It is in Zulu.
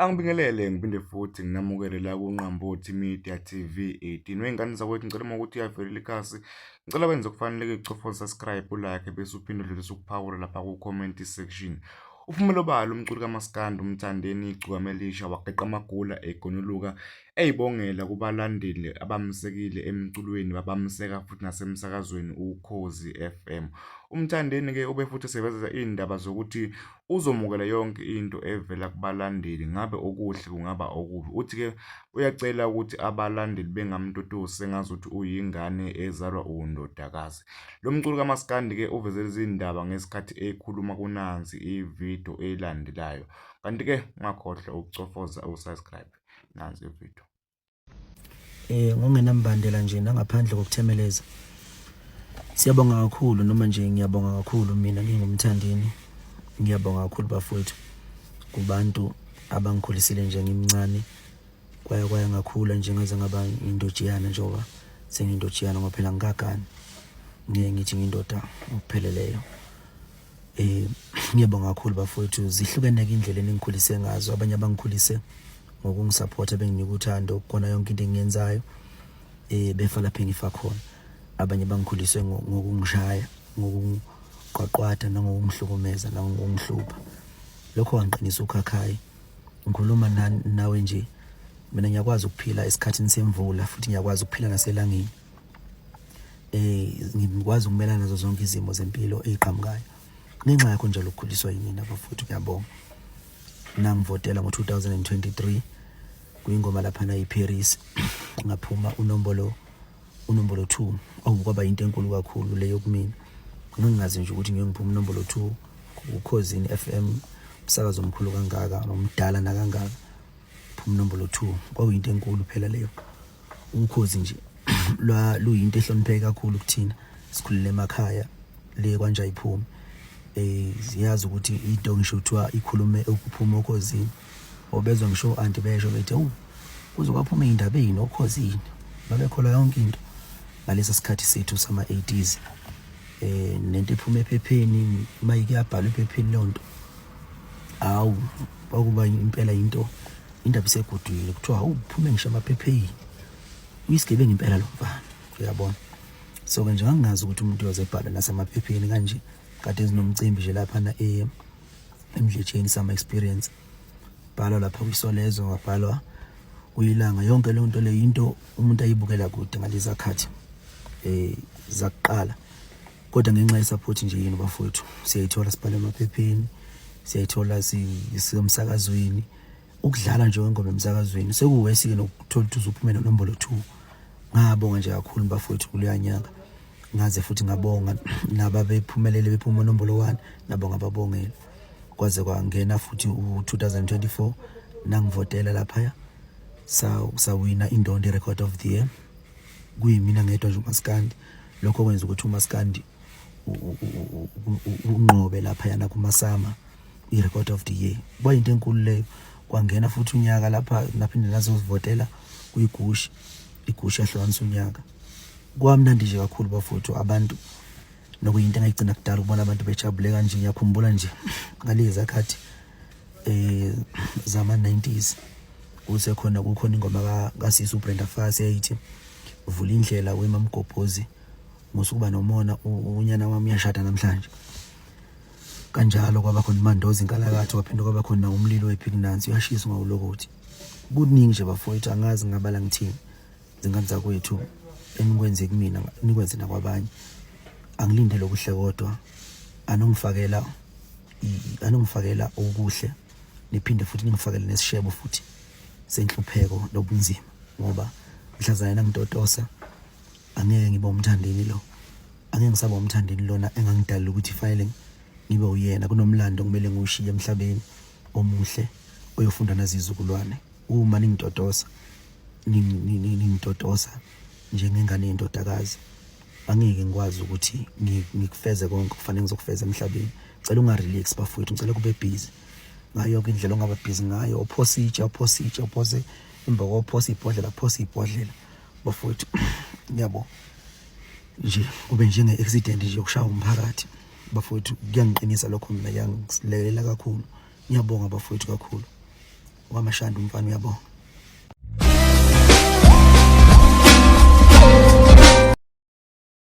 Angibingelele ngiphinde futhi nginamukele la kuNqambothi Media TV 18. Wengane zakwethu ngicela uma ukuthi uyavelela ikhasi. Ngicela wenze kufanele ucofa subscribe ulike bese uphinde udlulise ukuphawula lapha ku-comment section. Uphumelo balo umculi kaMaskandi umthandeni igcukamelisha waqeqa amagula egonoluka eyibongela kubalandeli abamsekile emculweni babamseka futhi nasemsakazweni Ukhozi FM. Umthandeni ke ube futhi seveza indaba zokuthi uzomukela yonke into evela kubalandeli ngabe okuhle kungaba okubi. Uthi ke uyacela ukuthi abalandeli bengamtotosi sengazuthi uyingane ezalwa undodakazi. Lo mculi kaMaskandi ke uveze izindaba ngesikhathi ekhuluma kunanzi ivideo elandelayo. Kanti ke ungakhohlwa ukucofoza usubscribe nansi ivideo. Ngongenambandela nje nangaphandle kokuthemeleza. Siyabonga kakhulu noma nje ngiyabonga kakhulu mina ngingumthandeni. Ngiyabonga kakhulu bafowethu kubantu abangikhulisile nje ngimncane kwaya ngakhula nje ngaze ngaba indojiyana njengoba sengindojiyana ngoba phela ngikagani ngithi ngindoda ukupheleleyo. Ngiyabonga kakhulu bafowethu zihlukene ke indlela engikhulise ngazo. Abanye abangikhulise ngokungisupporta benginika uthando kona yonke into engiyenzayo befa lapha engifa khona. Abanye bangikhulise ngokungishaya ngokuqwaqwada nangokungihlukumeza nangokungihlupha. Lokho kwangiqinisa ukhakhaya. Ngikhuluma nawe nje mina ngiyakwazi ukuphila esikhathini semvula futhi ngiyakwazi ukuphila naselangeni. Ngikwazi ukumelana nazo zonke izimo zempilo eziqhamukayo. Ngenxa yakho njalo ukukhuliswa yini bafowethu ngiyabonga. Nangivotela ngo-2023 kuyingoma lapha na iParis ngaphuma unombolo 2 kwaba into enkulu kakhulu leyo kumina. Ngingazi nje ukuthi ngiyophuma unombolo 2 Ukhozi FM umsakazo omkhulu kangaka nomdala nakangaka phuma unombolo 2 kwakuyinto enkulu phela leyo. Ukhozi nje luyinto ehlonipheke kakhulu kuthina sikhulile emakhaya le kwanje ayiphumi. Ziyazi ukuthi into ngisho kuthiwa ikhulume ukuphuma Ukhozini obezwa ngisho anti besho bethi kuzokaphuma indaba ezini Ukhozini babekhola yonke into ngalesa sikhathi sethu sama 80s. Nento iphuma ephepheni mayike yabhala ephepheni lonto kwakuba impela into indaba isegudwile kuthiwa uphume ngisho amaphepheni uyisigebengu impela lo mfana uyabona. So ke nje ngangazi ukuthi umuntu uyozebhala nasemaphepheni kanje kade zinomcimbi nje lapha na emdletsheni sama experience bhala lapha kwisolezo wabhalwa uyilanga yonke le nto le into umuntu ayibukela kude ngaleza khathi zakuqala. Kodwa ngenxa yesupport nje yini bafowethu siyayithola sibhala emaphepheni siyayithola sisemsakazweni ukudlala nje ngengoma emsakazweni sekuwesike nokuthola ukuthi uzophumela nombolo 2. Ngabonga nje kakhulu bafowethu kuleya nyanga. Ngaze futhi ngabonga nababephumelele bephuma nombolo 1 nabo ngababongela. Kwaze kwangena futhi u2024 nangivotela lapha sawina indondo record of the year. Kuyimina ngedwa nje uMaskandi. Lokho kwenza ukuthi uMaskandi unqobe lapha yana kuMasama irecord of the year. Kwayinto enkulu leyo. Kwangena futhi unyaka lapha naphinde nazovotela kuyigushi yahlukanisa unyaka. Kwamnandi nje kakhulu bafowethu abantu nokuyinto engayigcina kudala ukubona abantu bejabule kanje. Ngiyakhumbula nje ngalezi akhathi zama 90s kukhona ingoma kaSisi uBrenda Fassie eyayithi vula indlela weMamgobhozi ngosukuba nomona unyana wami uyashada namhlanje. Kanjalo kwaba khona uMandozi inkalakatho kwaphinde kwaba khona umlilo wePignancy uyashisa ngawulokothi. Kuningi nje bafowethu angazi ngabala ngithini zingane zakwethu enikwenze kumina nikwenze nakwabanye. Angilindele okuhle kodwa anongifakela okuhle niphinde futhi ningifakele nesishebo futhi senhlupheko nobunzima ngoba mhlazana ngitotosa angeke ngibe umthandeni lo. Angeke ngisaba umthandeni lona engangidala ukuthi fanele ngibe uyena kunomlando kumele ngiwushiye emhlabeni omuhle oyofunda nazizukulwane. Uma ningitotosa ningitotosa njengengane yendodakazi angeke ngikwazi ukuthi ngikufeze konke kufanele ngizokufeza emhlabeni. Cela ungarelax bafowethu ngicela kube busy ngayo yonke indlela ongaba busy ngayo. Uphose imba kophosa ibhodlela bafowethu. Ngiyabo nje kube njenge accident nje ukushaya umphakathi bafowethu. Kuyangiqinisa lokho mina yangilelela kakhulu. Ngiyabonga bafowethu kakhulu. wamashanda umfana, uyabonga.